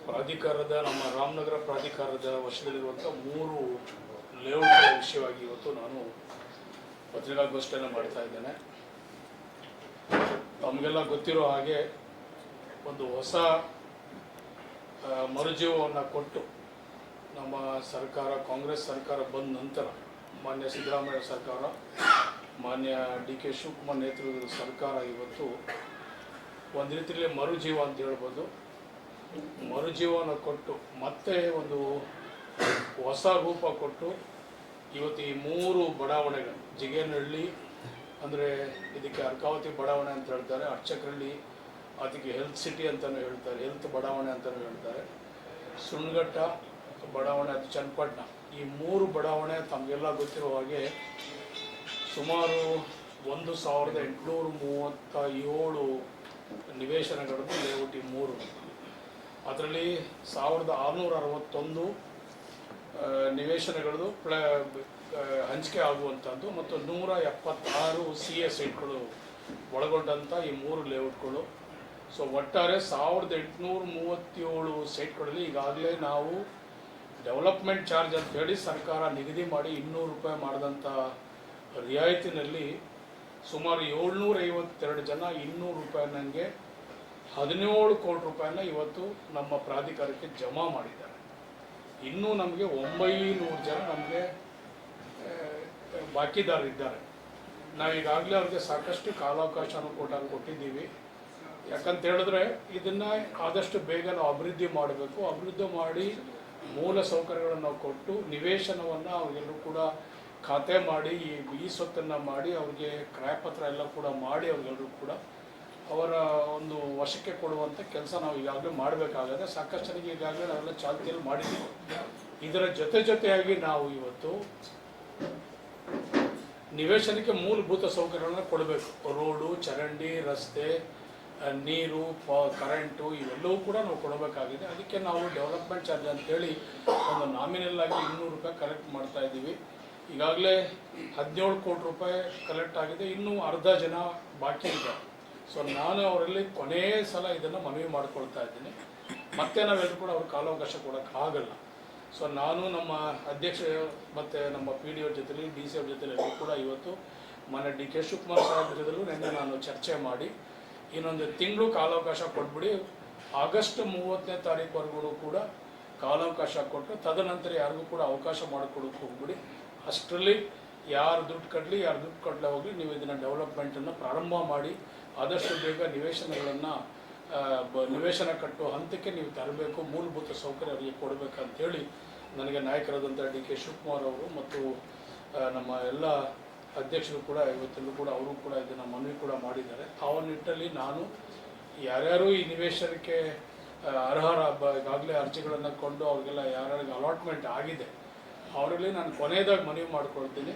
ಪ್ರಾಧಿಕಾರದ ನಮ್ಮ ರಾಮನಗರ ಪ್ರಾಧಿಕಾರದ ವಶದಲ್ಲಿರುವಂಥ 3 ಲೇಔಟ್ಗಳ ವಿಷಯವಾಗಿ ಇವತ್ತು ನಾನು ಪತ್ರಿಕಾಗೋಷ್ಠಿಯನ್ನು ಮಾಡ್ತಾ ಇದ್ದೇನೆ. ತಮಗೆಲ್ಲ ಗೊತ್ತಿರೋ ಹಾಗೆ ಒಂದು ಹೊಸ ಮರುಜೀವವನ್ನು ಕೊಟ್ಟು ನಮ್ಮ ಸರ್ಕಾರ, ಕಾಂಗ್ರೆಸ್ ಸರ್ಕಾರ ಬಂದ ನಂತರ ಮಾನ್ಯ ಸಿದ್ದರಾಮಯ್ಯ ಸರ್ಕಾರ, ಮಾನ್ಯ ಡಿ ಕೆ ಶಿವಕುಮಾರ್ ನೇತೃತ್ವದ ಸರ್ಕಾರ ಇವತ್ತು ಒಂದು ರೀತಿಯಲ್ಲಿ ಮರುಜೀವ ಅಂತ ಹೇಳ್ಬೋದು, ಮರುಜೀವನ ಕೊಟ್ಟು ಮತ್ತೆ ಒಂದು ಹೊಸ ರೂಪ ಕೊಟ್ಟು ಇವತ್ತು ಈ 3 ಬಡಾವಣೆಗಳು, ಜಿಗೇನಹಳ್ಳಿ ಅಂದರೆ ಇದಕ್ಕೆ ಅರ್ಕಾವತಿ ಬಡಾವಣೆ ಅಂತ ಹೇಳ್ತಾರೆ, ಅರ್ಚಕರಳ್ಳಿ ಅದಕ್ಕೆ ಹೆಲ್ತ್ ಸಿಟಿ ಅಂತಲೂ ಹೇಳ್ತಾರೆ, ಹೆಲ್ತ್ ಬಡಾವಣೆ ಅಂತಲೂ ಹೇಳ್ತಾರೆ, ಸುಣ್ಘಟ್ಟ ಬಡಾವಣೆ, ಅದು ಚನ್ನಪಟ್ಟಣ, ಈ 3 ಬಡಾವಣೆ ತಮಗೆಲ್ಲ ಗೊತ್ತಿರೋ ಹಾಗೆ ಸುಮಾರು 1837 ನಿವೇಶನಗಳನ್ನು ಲೇಔಟ್ ಈ 3. ಅದರಲ್ಲಿ 1661 ನಿವೇಶನಗಳು ಹಂಚಿಕೆ ಆಗುವಂಥದ್ದು ಮತ್ತು 176 CA ಸೈಟ್ಗಳು ಒಳಗೊಂಡಂಥ ಈ 3 ಲೇಔಟ್ಗಳು. ಸೊ ಒಟ್ಟಾರೆ 1837 ಸೈಟ್ಗಳಲ್ಲಿ ಈಗಾಗಲೇ ನಾವು ಡೆವಲಪ್ಮೆಂಟ್ ಚಾರ್ಜ್ ಅಂತ ಹೇಳಿ ಸರ್ಕಾರ ನಿಗದಿ ಮಾಡಿ 200 ರೂಪಾಯಿ ಮಾಡಿದಂಥ ರಿಯಾಯಿತಿನಲ್ಲಿ ಸುಮಾರು 752 ಜನ 200 ರೂಪಾಯಿ ನನಗೆ 17 ಕೋಟಿ ರೂಪಾಯಿನ ಇವತ್ತು ನಮ್ಮ ಪ್ರಾಧಿಕಾರಕ್ಕೆ ಜಮಾ ಮಾಡಿದ್ದಾರೆ. ಇನ್ನೂ ನಮಗೆ 900 ಜನ ನಮಗೆ ಬಾಕಿದಾರಿದ್ದಾರೆ. ನಾವೀಗಾಗಲೇ ಅವ್ರಿಗೆ ಸಾಕಷ್ಟು ಕಾಲಾವಕಾಶನೂ ಕೊಟ್ಟಿದ್ದೀವಿ. ಯಾಕಂತ ಹೇಳಿದ್ರೆ ಇದನ್ನು ಆದಷ್ಟು ಬೇಗ ನಾವು ಅಭಿವೃದ್ಧಿ ಮಾಡಬೇಕು. ಅಭಿವೃದ್ಧಿ ಮಾಡಿ ಮೂಲ ಸೌಕರ್ಯಗಳನ್ನು ನಾವು ಕೊಟ್ಟು ನಿವೇಶನವನ್ನು ಅವ್ರಿಗೆಲ್ಲರೂ ಕೂಡ ಖಾತೆ ಮಾಡಿ ಈ ಸ್ವತ್ತನ್ನು ಮಾಡಿ ಅವ್ರಿಗೆ ಕ್ರಯಪತ್ರ ಎಲ್ಲ ಕೂಡ ಮಾಡಿ ಅವ್ರಿಗೆಲ್ಲರೂ ಕೂಡ ಅವರ ಒಂದು ವಶಕ್ಕೆ ಕೊಡುವಂಥ ಕೆಲಸ ನಾವು ಈಗಾಗಲೇ ಮಾಡಬೇಕಾಗಿದೆ. ಸಾಕಷ್ಟು ಜನಕ್ಕೆ ಈಗಾಗಲೇ ನಾವೆಲ್ಲ ಚಾಲ್ತಿಯಲ್ಲಿ ಮಾಡಿದ್ದೀವಿ. ಇದರ ಜೊತೆಯಾಗಿ ನಾವು ಇವತ್ತು ನಿವೇಶನಕ್ಕೆ ಮೂಲಭೂತ ಸೌಕರ್ಯಗಳನ್ನು ಕೊಡಬೇಕು. ರೋಡು, ಚರಂಡಿ, ರಸ್ತೆ, ನೀರು, ಕರೆಂಟು ಇವೆಲ್ಲವೂ ಕೂಡ ನಾವು ಕೊಡಬೇಕಾಗಿದೆ. ಅದಕ್ಕೆ ನಾವು ಡೆವಲಪ್ಮೆಂಟ್ ಚಾರ್ಜ್ ಅಂತೇಳಿ ಒಂದು ನಾಮಿನಲ್ ಆಗಿ 200 ರೂಪಾಯಿ ಕಲೆಕ್ಟ್ ಮಾಡ್ತಾ ಇದ್ದೀವಿ. ಈಗಾಗಲೇ 17 ಕೋಟಿ ರೂಪಾಯಿ ಕಲೆಕ್ಟ್ ಆಗಿದೆ, ಇನ್ನೂ ಅರ್ಧ ಜನ ಬಾಕಿ ಇದೆ. ಸೊ ನಾನು ಅವರಲ್ಲಿ ಕೊನೆಯ ಸಲ ಇದನ್ನು ಮನವಿ ಮಾಡ್ಕೊಳ್ತಾ ಇದ್ದೀನಿ. ಮತ್ತೆ ನಾವೆಲ್ಲರೂ ಕೂಡ ಅವ್ರಿಗೆ ಕಾಲಾವಕಾಶ ಕೊಡೋಕ್ಕೆ ಆಗಲ್ಲ. ಸೊ ನಾನು ನಮ್ಮ ಅಧ್ಯಕ್ಷ ಮತ್ತು ನಮ್ಮ PDO ಜೊತೆಲಿ DC ಜೊತೆಲಿ ಕೂಡ ಇವತ್ತು ಮಾನ್ಯ ಡಿ ಕೆ ಶಿವಕುಮಾರ್ ಸಾಹೇಬ್ ಜೊತೆಲೂ ನಿನ್ನೆ ನಾನು ಚರ್ಚೆ ಮಾಡಿ ಇನ್ನೊಂದು ತಿಂಗಳು ಕಾಲಾವಕಾಶ ಕೊಟ್ಬಿಡಿ, ಆಗಸ್ಟ್ 30ನೇ ತಾರೀಕುವರೆಗೂ ಕೂಡ ಕಾಲಾವಕಾಶ ಕೊಟ್ಟರೆ ತದನಂತರ ಯಾರಿಗೂ ಕೂಡ ಅವಕಾಶ ಮಾಡಿಕೊಡೋಕೆ ಹೋಗ್ಬಿಡಿ. ಅಷ್ಟರಲ್ಲಿ ಯಾರು ದುಡ್ಡು ಕಟ್ಟಲಿ ಯಾರು ದುಡ್ಡು ಕಟ್ಟಲೆ ಹೋಗಲಿ, ನೀವು ಇದನ್ನು ಡೆವಲಪ್ಮೆಂಟನ್ನು ಪ್ರಾರಂಭ ಮಾಡಿ ಆದಷ್ಟು ಬೇಗ ನಿವೇಶನ ಕಟ್ಟುವ ಹಂತಕ್ಕೆ ನೀವು ತರಬೇಕು. ಮೂಲಭೂತ ಸೌಕರ್ಯ ಅವರಿಗೆ ಕೊಡಬೇಕಂತೇಳಿ ನನಗೆ ನಾಯಕರಾದಂಥ ಡಿ ಕೆ ಶಿವಕುಮಾರ್ ಅವರು ಮತ್ತು ನಮ್ಮ ಎಲ್ಲ ಅಧ್ಯಕ್ಷರು ಕೂಡ ಇವತ್ತೆಲ್ಲೂ ಕೂಡ ಅವರು ಕೂಡ ಇದನ್ನು ಮನವಿ ಕೂಡ ಮಾಡಿದ್ದಾರೆ. ಆ ನಿಟ್ಟಲ್ಲಿ ನಾನು ಯಾರ್ಯಾರು ಈ ನಿವೇಶನಕ್ಕೆ ಅರ್ಹರ ಈಗಾಗಲೇ ಅರ್ಜಿಗಳನ್ನು ಕೊಂಡು ಅವ್ರಿಗೆಲ್ಲ ಯಾರ್ಯಾರಿಗೆ ಅಲಾಟ್ಮೆಂಟ್ ಆಗಿದೆ ಅವರಲ್ಲಿ ನಾನು ಕೊನೆಯದಾಗಿ ಮನವಿ ಮಾಡ್ಕೊಳ್ತೀನಿ.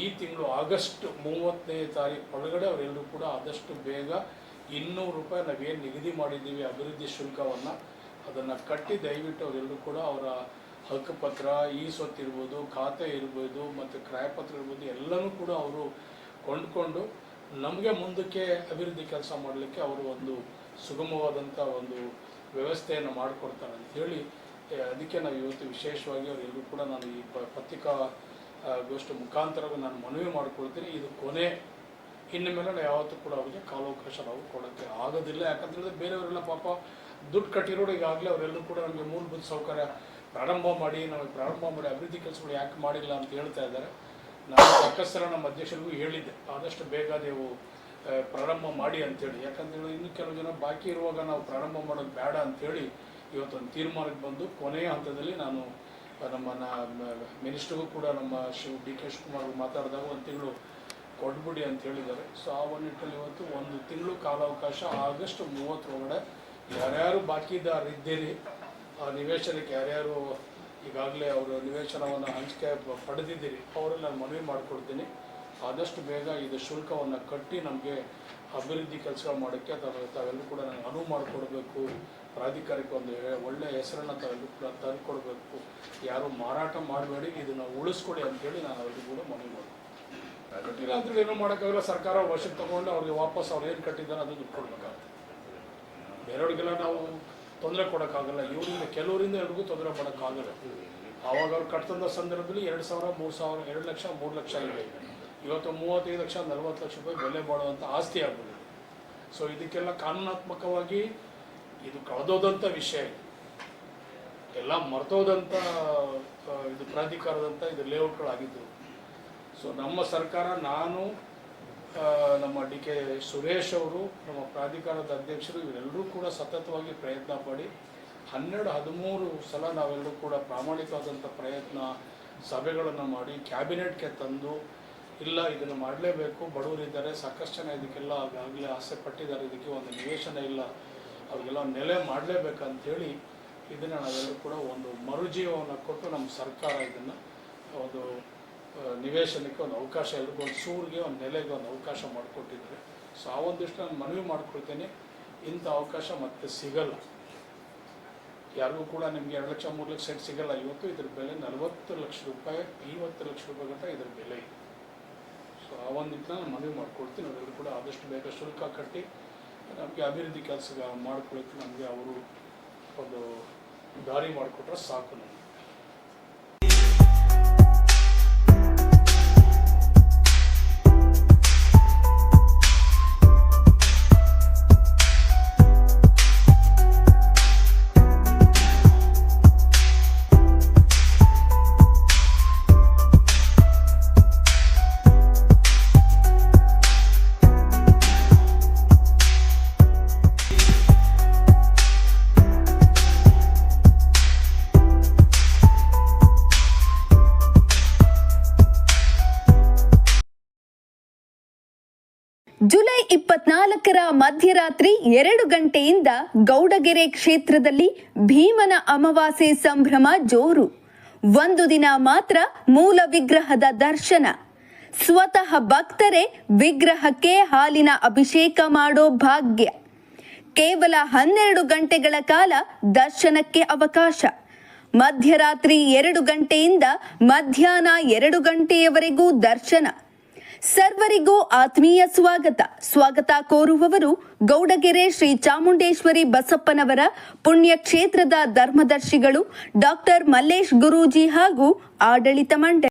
ಈ ತಿಂಗಳು ಆಗಸ್ಟ್ 30ನೇ ತಾರೀಕು ಒಳಗಡೆ ಅವರೆಲ್ಲರೂ ಕೂಡ ಆದಷ್ಟು ಬೇಗ 200 ರೂಪಾಯಿ ನಾವೇನು ನಿಗದಿ ಮಾಡಿದ್ದೀವಿ ಅಭಿವೃದ್ಧಿ ಶುಲ್ಕವನ್ನು ಅದನ್ನು ಕಟ್ಟಿ ದಯವಿಟ್ಟು ಅವರೆಲ್ಲರೂ ಕೂಡ ಅವರ ಹಕ್ಕುಪತ್ರ, ಈ ಸ್ವತ್ತು ಇರ್ಬೋದು, ಖಾತೆ ಇರ್ಬೋದು ಮತ್ತು ಕ್ರಯಪತ್ರ ಇರ್ಬೋದು ಎಲ್ಲನೂ ಕೂಡ ಅವರು ಕೊಂಡ್ಕೊಂಡು ನಮಗೆ ಮುಂದಕ್ಕೆ ಅಭಿವೃದ್ಧಿ ಕೆಲಸ ಮಾಡಲಿಕ್ಕೆ ಅವರು ಒಂದು ಸುಗಮವಾದಂಥ ಒಂದು ವ್ಯವಸ್ಥೆಯನ್ನು ಮಾಡಿಕೊಡ್ತಾರೆ ಅಂಥೇಳಿ ಅದಕ್ಕೆ ನಾವು ಇವತ್ತು ವಿಶೇಷವಾಗಿ ಅವರೆಲ್ಲರೂ ಕೂಡ ನಾನು ಈ ಪತ್ರಿಕಾಗೋಷ್ಠಿ ಮುಖಾಂತರ ನಾನು ಮನವಿ ಮಾಡಿಕೊಳ್ತೀನಿ. ಇದು ಕೊನೆ, ಇನ್ನು ಮೇಲೆ ನಾವು ಯಾವತ್ತೂ ಕೂಡ ಅವರಿಗೆ ಕಾಲಾವಕಾಶ ನಾವು ಕೊಡೋಕ್ಕೆ ಆಗೋದಿಲ್ಲ. ಯಾಕಂತಂದರೆ ಬೇರೆಯವರೆಲ್ಲ ಪಾಪ ದುಡ್ಡು ಕಟ್ಟಿರೋರು ಈಗಾಗಲೇ ಅವರೆಲ್ಲರೂ ಕೂಡ ನಮಗೆ ಮೂಲಭೂತ ಸೌಕರ್ಯ ಪ್ರಾರಂಭ ಮಾಡಿ ಅಭಿವೃದ್ಧಿ ಕೆಲಸಗಳು ಯಾಕೆ ಮಾಡಿಲ್ಲ ಅಂತ ಹೇಳ್ತಾ ಇದ್ದಾರೆ. ನಾನು ಸಾಕಷ್ಟು ನಮ್ಮ ಅಧ್ಯಕ್ಷರಿಗೂ ಹೇಳಿದ್ದೆ, ಆದಷ್ಟು ಬೇಗ ನೀವು ಪ್ರಾರಂಭ ಮಾಡಿ ಅಂಥೇಳಿ. ಯಾಕಂತೇಳಿ ಇನ್ನು ಕೆಲವು ಜನ ಬಾಕಿ ಇರುವಾಗ ನಾವು ಪ್ರಾರಂಭ ಮಾಡೋದು ಬೇಡ ಅಂಥೇಳಿ ಇವತ್ತೊಂದು ತೀರ್ಮಾನಕ್ಕೆ ಬಂದು ಕೊನೆಯ ಹಂತದಲ್ಲಿ ನಾನು ನಮ್ಮ ಮಿನಿಸ್ಟ್ರಿಗೂ ಕೂಡ ನಮ್ಮ ಡಿ ಕೆ ಶಿವಕುಮಾರ್ ಮಾತಾಡಿದಾಗ 1 ತಿಂಗಳು ಕೊಟ್ಬಿಡಿ ಅಂತ ಹೇಳಿದ್ದಾರೆ. ಸೊ ಆ ನಿಟ್ಟಲ್ಲಿ ಇವತ್ತು 1 ತಿಂಗಳು ಕಾಲಾವಕಾಶ ಆಗಸ್ಟ್ 30 ಒಳಗಡೆ ಯಾರ್ಯಾರು ಬಾಕಿದಾರಿದ್ದೀರಿ ಆ ನಿವೇಶನಕ್ಕೆ ಯಾರ್ಯಾರು ಈಗಾಗಲೇ ಅವರು ನಿವೇಶನವನ್ನು ಹಂಚಿಕೆ ಪಡೆದಿದ್ದೀರಿ ಅವರೆಲ್ಲ ನಾನು ಮನವಿ ಮಾಡಿಕೊಡ್ತೀನಿ. ಆದಷ್ಟು ಬೇಗ ಇದು ಶುಲ್ಕವನ್ನು ಕಟ್ಟಿ ನಮಗೆ ಅಭಿವೃದ್ಧಿ ಕೆಲಸಗಳು ಮಾಡೋಕ್ಕೆ ತಾವೆಲ್ಲರೂ ಕೂಡ ನನಗೆ ಅನುವು ಮಾಡಿಕೊಡ್ಬೇಕು. ಪ್ರಾಧಿಕಾರಕ್ಕೆ ಒಂದು ಒಳ್ಳೆಯ ಹೆಸರನ್ನು ತಾವೆಲ್ಲರೂ ಕೂಡ ತಂದುಕೊಡ್ಬೇಕು. ಯಾರು ಮಾರಾಟ ಮಾಡಬೇಡಿ, ಇದನ್ನು ಉಳಿಸ್ಕೊಡಿ ಅಂತೇಳಿ ನಾನು ಅವ್ರಿಗೂ ಕೂಡ ಮನವಿ ಮಾಡ್ತೀನಿ. ಕಟ್ಟಿಲ್ಲ ಅಂತೇಳಿ ಏನೂ ಮಾಡೋಕ್ಕಾಗಲ್ಲ. ಸರ್ಕಾರ ವಶಕ್ಕೆ ತೊಗೊಂಡು ಅವ್ರಿಗೆ ವಾಪಸ್ ಅವ್ರು ಏನು ಕಟ್ಟಿದ್ದಾರೆ ಅದು ದುಡ್ಡು ಕೊಡಬೇಕಾಗುತ್ತೆ. ಬೇರೆಯವ್ರಿಗೆಲ್ಲ ನಾವು ತೊಂದರೆ ಕೊಡೋಕ್ಕಾಗಲ್ಲ. ಇವರಿಂದ ಕೆಲವರಿಂದ ಎಲ್ರಿಗೂ ತೊಂದರೆ ಮಾಡೋಕ್ಕಾಗಲ್ಲ. ಆವಾಗ ಅವ್ರು ಕಟ್ತಂದ ಸಂದರ್ಭದಲ್ಲಿ 2,000, 3,000, 2 ಲಕ್ಷ, 3 ಲಕ್ಷ ಇದೆ. ಇವತ್ತು 35 ಲಕ್ಷ, 40 ಲಕ್ಷ ರೂಪಾಯಿ ಬೆಲೆ ಬಾಳುವಂಥ ಆಸ್ತಿ ಆಗ್ಬೋದು. ಸೊ ಇದಕ್ಕೆಲ್ಲ ಕಾನೂನಾತ್ಮಕವಾಗಿ ಇದು ಕಳೆದೋದಂಥ ವಿಷಯ, ಎಲ್ಲ ಮರ್ತೋದಂಥ ಇದು ಪ್ರಾಧಿಕಾರದಂಥ ಇದು ಲೇಔಟ್ಗಳಾಗಿದ್ದು. ಸೊ ನಮ್ಮ ಸರ್ಕಾರ, ನಾನು, ನಮ್ಮ ಡಿ.ಕೆ. ಸುರೇಶ್ ಅವರು, ನಮ್ಮ ಪ್ರಾಧಿಕಾರದ ಅಧ್ಯಕ್ಷರು, ಇವರೆಲ್ಲರೂ ಕೂಡ ಸತತವಾಗಿ ಪ್ರಯತ್ನ ಪಡಿ 12-13 ಸಲ ನಾವೆಲ್ಲರೂ ಕೂಡ ಪ್ರಾಮಾಣಿಕವಾದಂಥ ಪ್ರಯತ್ನ, ಸಭೆಗಳನ್ನು ಮಾಡಿ ಕ್ಯಾಬಿನೆಟ್ಗೆ ತಂದು, ಇಲ್ಲ ಇದನ್ನು ಮಾಡಲೇಬೇಕು, ಬಡವರಿದ್ದಾರೆ, ಸಾಕಷ್ಟು ಜನ ಇದಕ್ಕೆಲ್ಲ ಆಗಲೇ ಆಸೆ ಪಟ್ಟಿದ್ದಾರೆ, ಇದಕ್ಕೆ ಒಂದು ನಿವೇಶನ ಇಲ್ಲ, ಅವ್ರಿಗೆಲ್ಲ ನೆಲೆ ಮಾಡಲೇಬೇಕಂತೇಳಿ ಇದನ್ನು ನಾವೆಲ್ಲರೂ ಕೂಡ ಒಂದು ಮರುಜೀವವನ್ನು ಕೊಟ್ಟು ನಮ್ಮ ಸರ್ಕಾರ ಇದನ್ನು ಒಂದು ನಿವೇಶನಕ್ಕೆ ಒಂದು ಅವಕಾಶ, ಎಲ್ರಿಗೂ ಒಂದು ಸೂರಿಗೆ, ಒಂದು ನೆಲೆಗೆ ಒಂದು ಅವಕಾಶ ಮಾಡಿಕೊಟ್ಟಿದ್ದಾರೆ. ಸೊ ಆ ಒಂದಿಷ್ಟು ನಾನು ಮನವಿ ಮಾಡ್ಕೊಳ್ತೇನೆ, ಇಂಥ ಅವಕಾಶ ಮತ್ತೆ ಸಿಗಲ್ಲ ಯಾರಿಗೂ ಕೂಡ. ನಿಮಗೆ 2 ಲಕ್ಷ, 3 ಲಕ್ಷ ಸೆಂಟ್ ಸಿಗಲ್ಲ. ಇವತ್ತು ಇದ್ರ ಬೆಲೆ 40 ಲಕ್ಷ ರೂಪಾಯಿ, 50 ಲಕ್ಷ ರೂಪಾಯಿ ಗಂಟ ಇದ್ರ ಬೆಲೆ. ಸೊ ಆ ಒಂದಿಟ್ಟು ನಾನು ಮನವಿ ಮಾಡ್ಕೊಳ್ತೀನಿ, ನಾವೆಲ್ಲರೂ ಕೂಡ ಆದಷ್ಟು ಬೇಗ ಶುಲ್ಕ ಕಟ್ಟಿ ನಮಗೆ ಅಭಿವೃದ್ಧಿ ಕೆಲಸ ಮಾಡ್ಕೊಳ್ಳೋಕ್ಕೆ ನಮಗೆ ಅವರು ಒಂದು ದಾರಿ ಮಾಡಿಕೊಟ್ರೆ ಸಾಕು. ನಮಗೆ ಜುಲೈ 24ರ ಮಧ್ಯರಾತ್ರಿ 2 ಗಂಟೆಯಿಂದ ಗೌಡಗೆರೆ ಕ್ಷೇತ್ರದಲ್ಲಿ ಭೀಮನ ಅಮಾವಾಸ್ಯೆ ಸಂಭ್ರಮ ಜೋರು. 1 ದಿನ ಮಾತ್ರ ಮೂಲ ವಿಗ್ರಹದ ದರ್ಶನ. ಸ್ವತಃ ಭಕ್ತರೇ ವಿಗ್ರಹಕ್ಕೆ ಹಾಲಿನ ಅಭಿಷೇಕ ಮಾಡೋ ಭಾಗ್ಯ. ಕೇವಲ 12 ಗಂಟೆಗಳ ಕಾಲ ದರ್ಶನಕ್ಕೆ ಅವಕಾಶ. ಮಧ್ಯರಾತ್ರಿ 2 ಗಂಟೆಯಿಂದ ಮಧ್ಯಾಹ್ನ 2 ಗಂಟೆಯವರೆಗೂ ದರ್ಶನ. ಸರ್ವರಿಗೂ ಆತ್ಮೀಯ ಸ್ವಾಗತ ಕೋರುವವರು ಗೌಡಗೆರೆ ಶ್ರೀ ಚಾಮುಂಡೇಶ್ವರಿ ಬಸಪ್ಪನವರ ಪುಣ್ಯಕ್ಷೇತ್ರದ ಧರ್ಮದರ್ಶಿಗಳು ಡಾಕ್ಟರ್ ಮಲ್ಲೇಶ್ ಗುರೂಜಿ ಹಾಗೂ ಆಡಳಿತ ಮಂಡಳಿ.